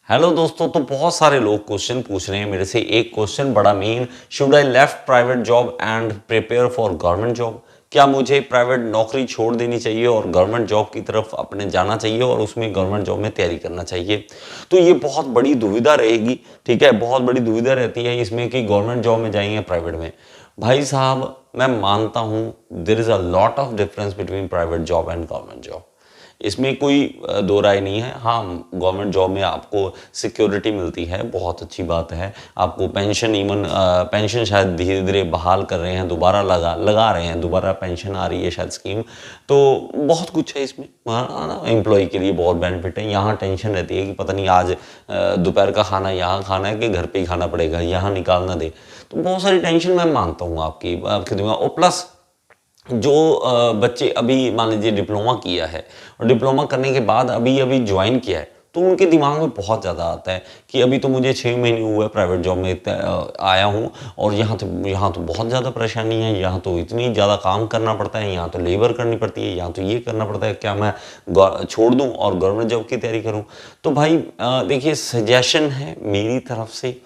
Hello दोस्तों, तो बहुत सारे लोग क्वेश्चन पूछ रहे हैं मेरे से। एक क्वेश्चन बड़ा main, should I left private job and prepare for government job? क्या मुझे प्राइवेट नौकरी छोड़ देनी चाहिए और गवर्नमेंट जॉब की तरफ अपने जाना चाहिए और उसमें गवर्नमेंट जॉब में तैयारी करना चाहिए? तो ये बहुत बड़ी दुविधा रहेगी, ठीक है। बहुत बड़ी दुविधा रहती है इसमें कि गवर्नमेंट जॉब में जाएंगे प्राइवेट में। भाई साहब, मैं मानता हूँ there is a lot of difference between private job and government job. इसमें कोई दो राय नहीं है। हाँ, गवर्नमेंट जॉब में आपको सिक्योरिटी मिलती है, बहुत अच्छी बात है। आपको पेंशन, इवन पेंशन शायद धीरे धीरे बहाल कर रहे हैं, दोबारा लगा रहे हैं, दोबारा पेंशन आ रही है शायद स्कीम। तो बहुत कुछ है इसमें, ना एम्प्लॉय के लिए बहुत बेनिफिट है। यहाँ टेंशन रहती है कि पता नहीं आज दोपहर का खाना यहाँ खाना है कि घर पे ही खाना पड़ेगा, यहाँ निकाल ना दे। तो बहुत सारी टेंशन मैं मानता हूँ आपके दिमाग। और प्लस जो बच्चे अभी मान लीजिए डिप्लोमा किया है और डिप्लोमा करने के बाद अभी अभी ज्वाइन किया है, तो उनके दिमाग में बहुत ज़्यादा आता है कि अभी तो मुझे 6 महीने हुए प्राइवेट जॉब में आया हूँ और यहाँ तो बहुत ज़्यादा परेशानी है, यहाँ तो इतनी ज़्यादा काम करना पड़ता है, यहाँ तो लेबर करनी पड़ती है, यहाँ तो ये करना पड़ता है। क्या मैं छोड़ दूँ और गवर्नमेंट जॉब की तैयारी करूँ? तो भाई देखिए, सजेशन है मेरी तरफ से,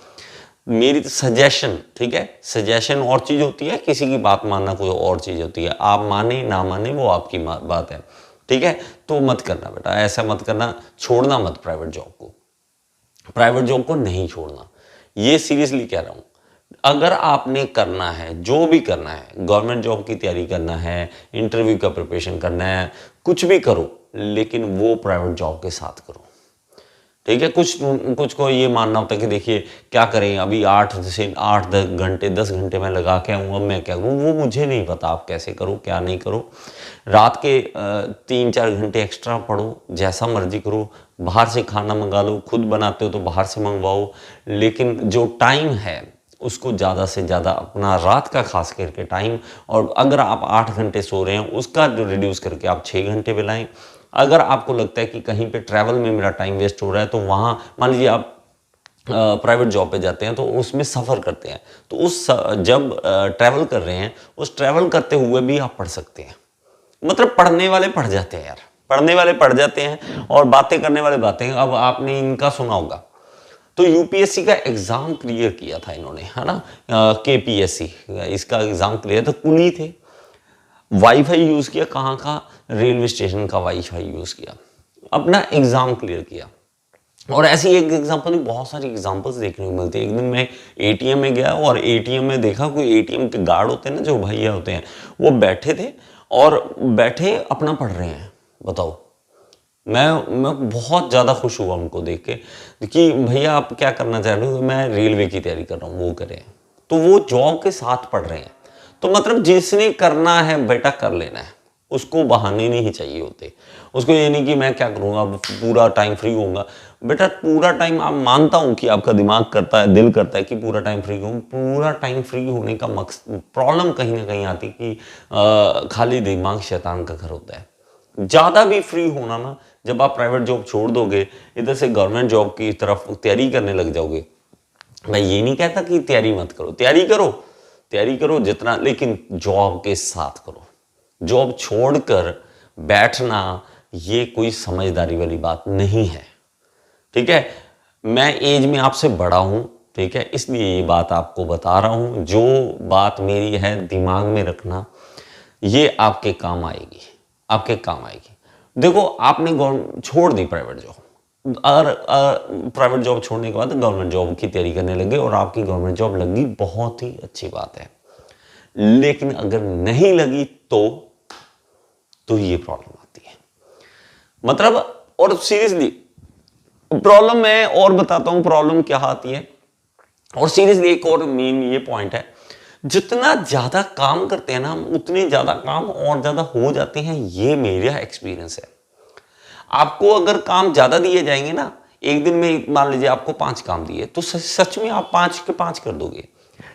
मेरी तो सजेशन, ठीक है। सजेशन और चीज़ होती है, किसी की बात मानना कोई और चीज़ होती है। आप माने ना माने वो आपकी बात है, ठीक है। तो मत करना बेटा, ऐसा मत करना, छोड़ना मत प्राइवेट जॉब को, प्राइवेट जॉब को नहीं छोड़ना। ये सीरियसली कह रहा हूँ। अगर आपने करना है, जो भी करना है, गवर्नमेंट जॉब की तैयारी करना है, इंटरव्यू का प्रिपरेशन करना है, कुछ भी करो, लेकिन वो प्राइवेट जॉब के साथ करो, ठीक है। कुछ को ये मानना होता है कि देखिए क्या करें, अभी 8 10 घंटे मैं लगा के आऊँ, अब मैं क्या करूँ? वो मुझे नहीं पता आप कैसे करो, क्या नहीं करो। रात के 3 4 घंटे एक्स्ट्रा पढ़ो, जैसा मर्जी करो, बाहर से खाना मंगा लो, खुद बनाते हो तो बाहर से मंगवाओ, लेकिन जो टाइम है उसको ज़्यादा से ज़्यादा अपना, रात का खास करके टाइम, और अगर आप 8 घंटे सो रहे हैं उसका जो रिड्यूस करके आप 6 घंटे पे लाएं। अगर आपको लगता है कि कहीं पे ट्रैवल में मेरा टाइम वेस्ट हो रहा है, तो वहाँ मान लीजिए आप प्राइवेट जॉब पे जाते हैं तो उसमें सफ़र करते हैं, तो जब ट्रैवल कर रहे हैं, उस ट्रैवल करते हुए भी आप पढ़ सकते हैं। मतलब पढ़ने वाले पढ़ जाते हैं यार, पढ़ने वाले पढ़ जाते हैं और बातें करने वाले बातें। अब आपने इनका सुना होगा, तो यूपीएससी का एग्ज़ाम क्लियर किया था इन्होंने, है ना। केपीएससी इसका एग्ज़ाम क्लियर था, कुली थे, वाईफाई यूज़ किया, कहाँ का, रेलवे स्टेशन का वाईफाई यूज़ किया, अपना एग्ज़ाम क्लियर किया। और ऐसी एक एग्जांपल नहीं, बहुत सारी एग्जांपल्स देखने को मिलती है। एक दिन मैं एटीएम में गया और एटीएम में देखा, कोई एटीएम के गार्ड होते हैं ना, जो भैया होते हैं, वो बैठे थे और बैठे अपना पढ़ रहे हैं। बताओ, मैं बहुत ज़्यादा खुश हुआ उनको देख के कि भैया आप क्या करना चाह रहे हो? मैं रेलवे की तैयारी कर रहा हूँ, वो करें। तो वो जॉब के साथ पढ़ रहे हैं। तो मतलब जिसने करना है बेटा कर लेना है, उसको बहाने नहीं चाहिए होते। उसको ये नहीं कि मैं क्या करूँगा, पूरा टाइम फ्री होऊंगा। बेटा पूरा टाइम, आप मानता हूँ कि आपका दिमाग करता है, दिल करता है कि पूरा टाइम फ्री हूँ। पूरा टाइम फ्री होने का मकसद, प्रॉब्लम कहीं ना कहीं आती कि खाली दिमाग शैतान का घर होता है। ज़्यादा भी फ्री होना ना, जब आप प्राइवेट जॉब छोड़ दोगे, इधर से गवर्नमेंट जॉब की तरफ तैयारी करने लग जाओगे। मैं ये नहीं कहता कि तैयारी मत करो, तैयारी करो जितना, लेकिन जॉब के साथ करो। जॉब छोड़कर बैठना ये कोई समझदारी वाली बात नहीं है, ठीक है। मैं एज में आपसे बड़ा हूं, ठीक है, इसलिए ये बात आपको बता रहा हूं। जो बात मेरी है, दिमाग में रखना, ये आपके काम आएगी, आपके काम आएगी। देखो, आपने छोड़ दी प्राइवेट जॉब, और प्राइवेट जॉब छोड़ने के बाद गवर्नमेंट जॉब की तैयारी करने लगे और आपकी गवर्नमेंट जॉब लगी, बहुत ही अच्छी बात है। लेकिन अगर नहीं लगी तो ये प्रॉब्लम आती है, मतलब। और सीरियसली प्रॉब्लम मैं और बताता हूं, प्रॉब्लम क्या आती है। और सीरियसली एक और मेन ये पॉइंट है, जितना ज्यादा काम करते हैं ना हम, उतने ज्यादा काम और ज्यादा हो जाते हैं। ये मेरा एक्सपीरियंस है। आपको अगर काम ज्यादा दिए जाएंगे ना, एक दिन में मान लीजिए आपको 5 काम दिए, तो सच में आप 5 के 5 कर दोगे।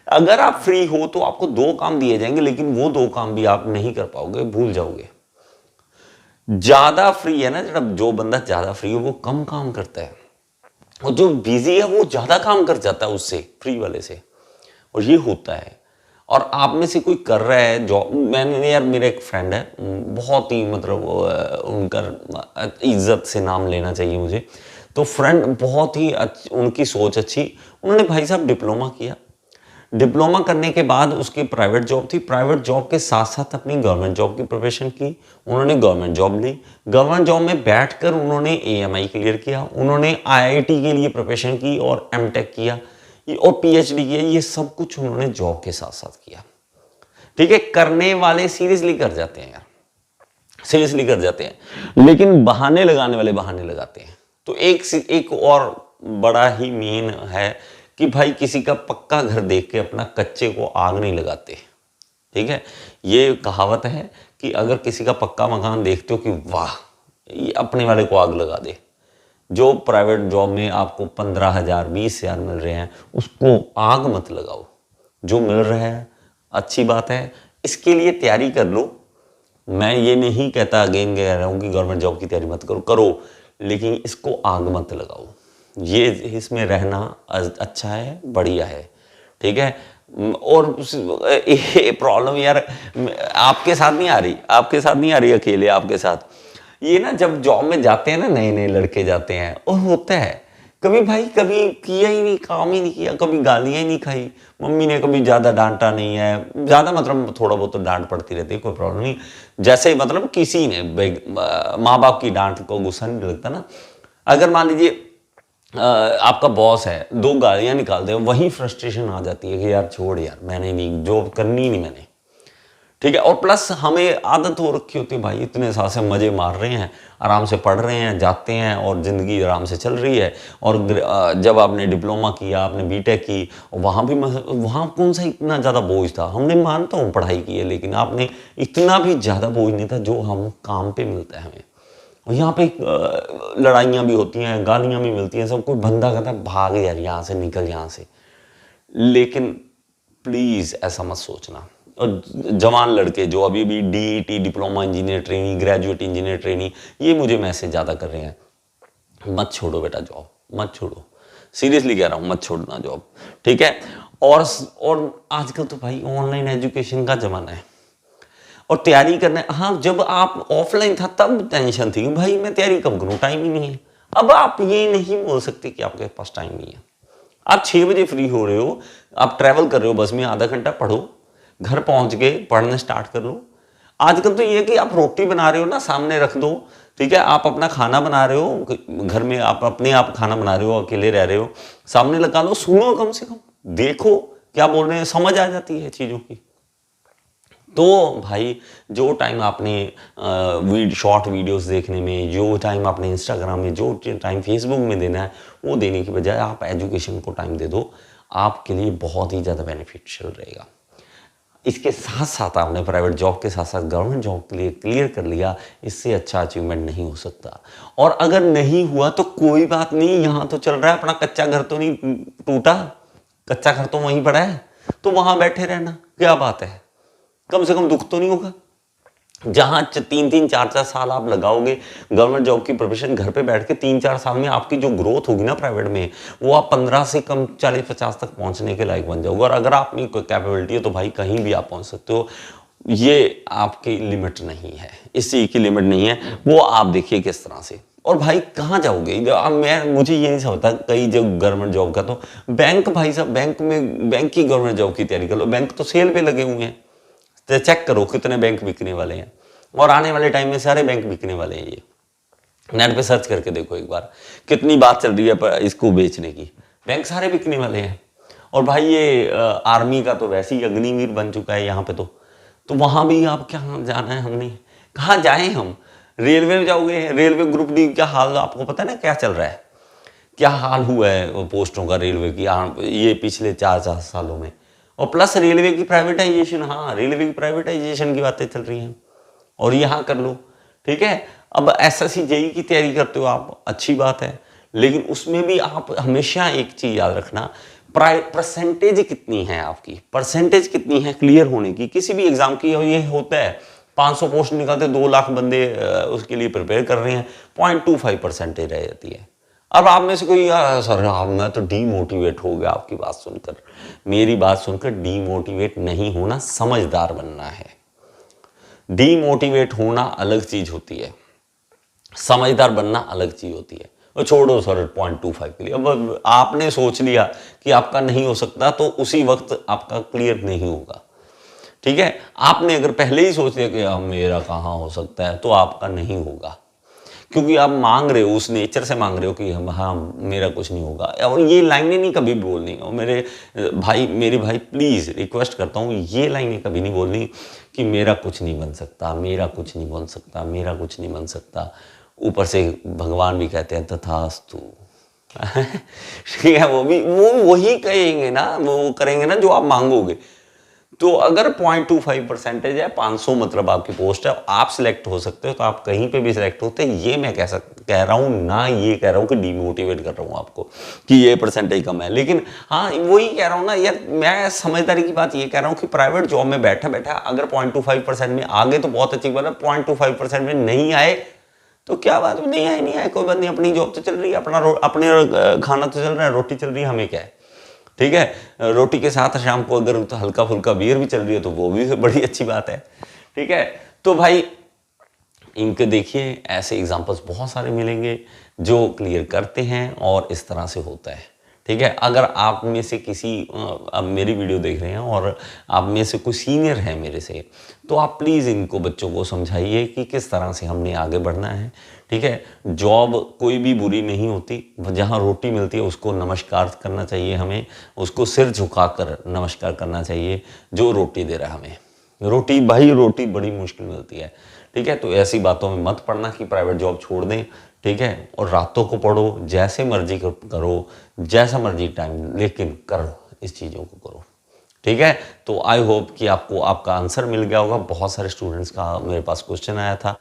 अगर आप फ्री हो तो आपको 2 काम दिए जाएंगे, लेकिन वो 2 काम भी आप नहीं कर पाओगे, भूल जाओगे। ज्यादा फ्री है ना, जब जो बंदा ज्यादा फ्री हो वो कम काम करता है, और जो बिजी है वो ज्यादा काम कर जाता है उससे, फ्री वाले से। और ये होता है। और आप में से कोई कर रहा है जॉब, मैंने यार, मेरा एक फ्रेंड है, बहुत ही मतलब उनका इज्जत से नाम लेना चाहिए मुझे। तो फ्रेंड बहुत ही उनकी सोच अच्छी, उन्होंने भाई साहब डिप्लोमा किया। डिप्लोमा करने के बाद उसकी प्राइवेट जॉब थी, प्राइवेट जॉब के साथ साथ अपनी गवर्नमेंट जॉब की प्रिपरेशन की। उन्होंने गवर्नमेंट जॉब ली, गवर्नमेंट जॉब में बैठकर उन्होंने AMI क्लियर किया, उन्होंने IIT के लिए प्रिपरेशन की और MTech किया और PhD किया। ये सब कुछ उन्होंने जॉब के साथ साथ किया। ठीक है, करने वाले सीरियसली कर जाते हैं यार, सीरियसली कर जाते हैं, लेकिन बहाने लगाने वाले बहाने लगाते हैं। तो एक और बड़ा ही मेन है कि भाई किसी का पक्का घर देख के अपना कच्चे को आग नहीं लगाते। ठीक है, ये कहावत है कि अगर किसी का पक्का मकान देखते हो कि वाह ये अपने वाले को आग लगा दे। जो प्राइवेट जॉब में आपको 15,000 20,000 मिल रहे हैं उसको आग मत लगाओ। जो मिल रहा है अच्छी बात है, इसके लिए तैयारी कर लो। मैं ये नहीं कहता, अगेन कह रहा हूँ कि गवर्नमेंट जॉब की तैयारी मत करो, लेकिन इसको आग मत लगाओ। ये इसमें रहना अच्छा है, बढ़िया है। ठीक है, और प्रॉब्लम यार आपके साथ नहीं आ रही, आपके साथ नहीं आ रही अकेले, आपके साथ ये ना जब जॉब में जाते हैं ना, नए नए लड़के जाते हैं और होता है कभी भाई कभी किया ही नहीं, काम ही नहीं किया, कभी गालियां ही नहीं खाई, मम्मी ने कभी ज़्यादा डांटा नहीं है, ज़्यादा मतलब थोड़ा बहुत तो डांट पड़ती रहती है, कोई प्रॉब्लम नहीं। जैसे ही मतलब किसी ने माँ बाप की डांट को गुस्सा नहीं लगता ना। अगर मान लीजिए आपका बॉस है, 2 गालियां निकाल दे, वहीं फ्रस्ट्रेशन आ जाती है कि यार छोड़ यार, मैंने नहीं, जॉब करनी नहीं मैंने। ठीक है, और प्लस हमें आदत हो रखी होती है भाई, इतने साल से मजे मार रहे हैं, आराम से पढ़ रहे हैं, जाते हैं और ज़िंदगी आराम से चल रही है। और जब आपने डिप्लोमा किया, आपने बीटेक की, वहाँ भी वहाँ कौन सा इतना ज़्यादा बोझ था। हमने मानता हूँ पढ़ाई की है, लेकिन आपने इतना भी ज़्यादा बोझ नहीं था जो हम काम पे मिलता है हमें। और यहाँ पे लड़ाइयाँ भी होती हैं, गालियाँ भी मिलती हैं, सब कोई बंदा कहता है भाग यार यहाँ से, निकल यहाँ से। लेकिन प्लीज़ ऐसा मत सोचना। और जवान लड़के जो अभी भी DET diploma engineer trainee, graduate engineer trainee, ये मुझे मैसेज ज़्यादा कर रहे हैं, मत छोड़ो बेटा जॉब, मत छोड़ो, सीरियसली कह रहा हूँ, मत छोड़ना जॉब। ठीक है, और आजकल तो भाई ऑनलाइन एजुकेशन का ज़माना है और तैयारी करना। हाँ, जब आप ऑफलाइन था तब टेंशन थी कि भाई मैं तैयारी कब करूँ, टाइम ही नहीं है। अब आप ये नहीं बोल सकते कि आपके पास टाइम नहीं है। आप 6 बजे फ्री हो रहे हो, आप ट्रैवल कर रहे हो बस में, आधा घंटा पढ़ो, घर पहुंच के पढ़ने स्टार्ट कर लो। आजकल तो ये है कि आप रोटी बना रहे हो ना, सामने रख दो। ठीक है, आप अपना खाना बना रहे हो घर में, आप अपने आप खाना बना रहे हो, अकेले रह रहे हो, सामने लगा लो, सुनो, कम से कम देखो क्या बोल रहे हैं, समझ आ जाती है चीज़ों की। तो भाई जो टाइम आपने शॉर्ट वीडियोस देखने में, जो टाइम आपने इंस्टाग्राम में, जो टाइम फेसबुक में देना है, वो देने की बजाय आप एजुकेशन को टाइम दे दो, आपके लिए बहुत ही ज़्यादा बेनिफिशियल रहेगा। इसके साथ साथ आपने प्राइवेट जॉब के साथ साथ गवर्नमेंट जॉब के लिए क्लियर कर लिया, इससे अच्छा अचीवमेंट नहीं हो सकता। और अगर नहीं हुआ तो कोई बात नहीं, यहाँ तो चल रहा है, अपना कच्चा घर तो नहीं टूटा, कच्चा घर तो वहीं पड़ा है, तो वहाँ बैठे रहना, क्या बात है, कम से कम दुख तो नहीं होगा। जहां 3-3 4-4 साल आप लगाओगे गवर्नमेंट जॉब की प्रिपरेशन, घर पे बैठ के 3-4 साल में आपकी जो ग्रोथ होगी ना प्राइवेट में, वो आप 15 से कम 40-50 तक पहुंचने के लायक बन जाओगे। और अगर आप में कोई कैपेबिलिटी है तो भाई कहीं भी आप पहुंच सकते हो, ये आपकी लिमिट नहीं है, इस चीज की लिमिट नहीं है। वो आप देखिए किस तरह से। और भाई कहाँ जाओगे, मुझे ये नहीं समझता, कई जो गवर्नमेंट जॉब का तो बैंक, भाई साहब बैंक की गवर्नमेंट जॉब की तैयारी कर लो, बैंक तो सेल पे लगे हुए हैं, तो चेक करो कितने बैंक बिकने वाले हैं, और आने वाले टाइम में सारे बैंक बिकने वाले हैं। ये नेट पे सर्च करके देखो एक बार, कितनी बात चल रही है इसको बेचने की, बैंक सारे बिकने वाले हैं। और भाई ये आर्मी का तो वैसे ही अग्निवीर बन चुका है यहाँ पे, तो वहाँ भी आप क्या जाना है, हमने कहाँ जाए हम। रेलवे में जाओगे, रेलवे ग्रुप डी क्या हाल आपको पता है ना, क्या चल रहा है, क्या हाल हुआ है पोस्टों का रेलवे की ये पिछले 4 सालों में। और प्लस रेलवे की प्राइवेटाइजेशन, हाँ रेलवे की प्राइवेटाइजेशन की बातें चल रही हैं, और यहाँ कर लो। ठीक है, अब SSC JEE की तैयारी करते हो आप, अच्छी बात है, लेकिन उसमें भी आप हमेशा एक चीज याद रखना, परसेंटेज कितनी है आपकी, परसेंटेज कितनी है क्लियर होने की किसी भी एग्जाम की। और ये होता है 500 पोस्ट निकालते 2 लाख बंदे उसके लिए प्रिपेयर कर रहे हैं, 0.25 परसेंटेज रह जाती है। अब आप में से कोई सर मैं तो डीमोटिवेट हो गया आपकी बात सुनकर, मेरी बात सुनकर डीमोटिवेट नहीं होना, समझदार बनना है। डीमोटिवेट होना अलग चीज होती है, समझदार बनना अलग चीज होती है। और छोड़ो सर 0.25 के लिए। अब आपने सोच लिया कि आपका नहीं हो सकता तो उसी वक्त आपका क्लियर नहीं होगा, ठीक है। आपने अगर पहले ही सोच लिया कि मेरा कहाँ हो सकता है, तो आपका नहीं होगा, क्योंकि आप मांग रहे हो, उस नेचर से मांग रहे हो कि हाँ मेरा कुछ नहीं होगा। और ये लाइनें नहीं कभी बोलनी। और मेरे भाई प्लीज़ रिक्वेस्ट करता हूँ, ये लाइनें कभी नहीं बोलनी कि मेरा कुछ नहीं बन सकता, मेरा कुछ नहीं बन सकता, मेरा कुछ नहीं बन सकता। ऊपर से भगवान भी कहते हैं तथास्तु। ठीक है, वो वही कहेंगे ना, वो करेंगे ना जो आप मांगोगे। तो अगर 0.25% है, 500 मतलब आपकी पोस्ट है, आप सिलेक्ट हो सकते हो, तो आप कहीं पे भी सिलेक्ट होते हैं। ये मैं कह रहा हूँ ना, ये कह रहा हूँ कि डिमोटिवेट कर रहा हूँ आपको कि ये परसेंटेज कम है। लेकिन हाँ, वही कह रहा हूँ ना यार, मैं समझदारी की बात ये कह रहा हूँ कि प्राइवेट जॉब में बैठा बैठा अगर 0.25% में आ गए तो बहुत अच्छी बात है। 0.25% में नहीं आए तो क्या बात, नहीं आए कोई बात नहीं, अपनी जॉब तो चल रही है, अपने खाना तो चल रहा है, रोटी चल रही है, हमें क्या है, ठीक है। रोटी के साथ शाम को अगर तो हल्का फुल्का बियर भी चल रही है तो वो भी बड़ी अच्छी बात है, ठीक है। तो भाई इनके देखिए ऐसे एग्जांपल्स बहुत सारे मिलेंगे जो क्लियर करते हैं और इस तरह से होता है, ठीक है। अगर आप में से अब मेरी वीडियो देख रहे हैं और आप में से कोई सीनियर है मेरे से, तो आप प्लीज़ इनको बच्चों को समझाइए कि किस तरह से हमने आगे बढ़ना है, ठीक है। जॉब कोई भी बुरी नहीं होती, जहाँ रोटी मिलती है उसको नमस्कार करना चाहिए हमें, उसको सिर झुकाकर नमस्कार करना चाहिए जो रोटी दे रहा है हमें। रोटी बड़ी मुश्किल मिलती है, ठीक है। तो ऐसी बातों में मत पड़ना कि प्राइवेट जॉब छोड़ दें, ठीक है। और रातों को पढ़ो, जैसे मर्जी करो, जैसा मर्जी टाइम, लेकिन करो, इस चीज़ों को करो, ठीक है। तो आई होप कि आपको आपका आंसर मिल गया होगा। बहुत सारे स्टूडेंट्स का मेरे पास क्वेश्चन आया था।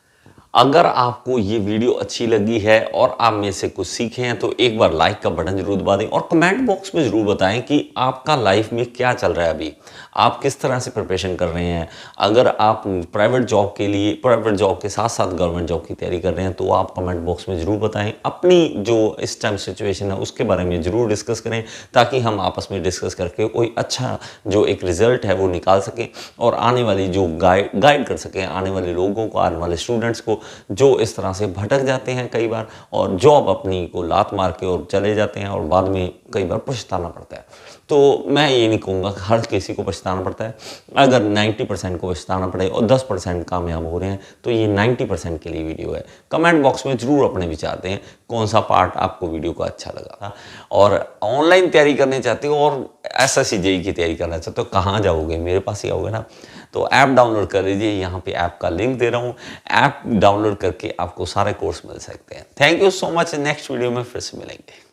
अगर आपको ये वीडियो अच्छी लगी है और आप में से कुछ सीखे हैं तो एक बार लाइक का बटन जरूर दबा दें और कमेंट बॉक्स में ज़रूर बताएं कि आपका लाइफ में क्या चल रहा है, अभी आप किस तरह से प्रिपरेशन कर रहे हैं। अगर आप प्राइवेट जॉब के साथ साथ गवर्नमेंट जॉब की तैयारी कर रहे हैं तो आप कमेंट बॉक्स में ज़रूर बताएं। अपनी जो इस टाइम सिचुएशन है उसके बारे में ज़रूर डिस्कस करें, ताकि हम आपस में डिस्कस करके कोई अच्छा जो एक रिजल्ट है वो निकाल सकें और आने वाली जो गाइड कर सकें आने वाले लोगों को, आने वाले स्टूडेंट्स को जो इस तरह से भटक जाते हैं कई बार और जॉब अपनी को लात मार के और चले जाते हैं और बाद में कई बार पछताना पड़ता है। तो मैं ये नहीं कहूँगा कि हर किसी को पछताना पड़ता है। अगर 90% को पछताना पड़े और 10% कामयाब हो रहे हैं तो ये 90% के लिए वीडियो है। कमेंट बॉक्स में ज़रूर अपने विचार दें कौन सा पार्ट आपको वीडियो का अच्छा लगा था। और ऑनलाइन तैयारी करनी चाहते हो और SSC JEE की तैयारी करना चाहते हो, कहाँ जाओगे, मेरे पास ही आओगे ना। तो ऐप डाउनलोड कर लीजिए, यहाँ पे ऐप का लिंक दे रहा हूँ, ऐप डाउनलोड करके आपको सारे कोर्स मिल सकते हैं। Thank you so much, next video में फिर से मिलेंगे।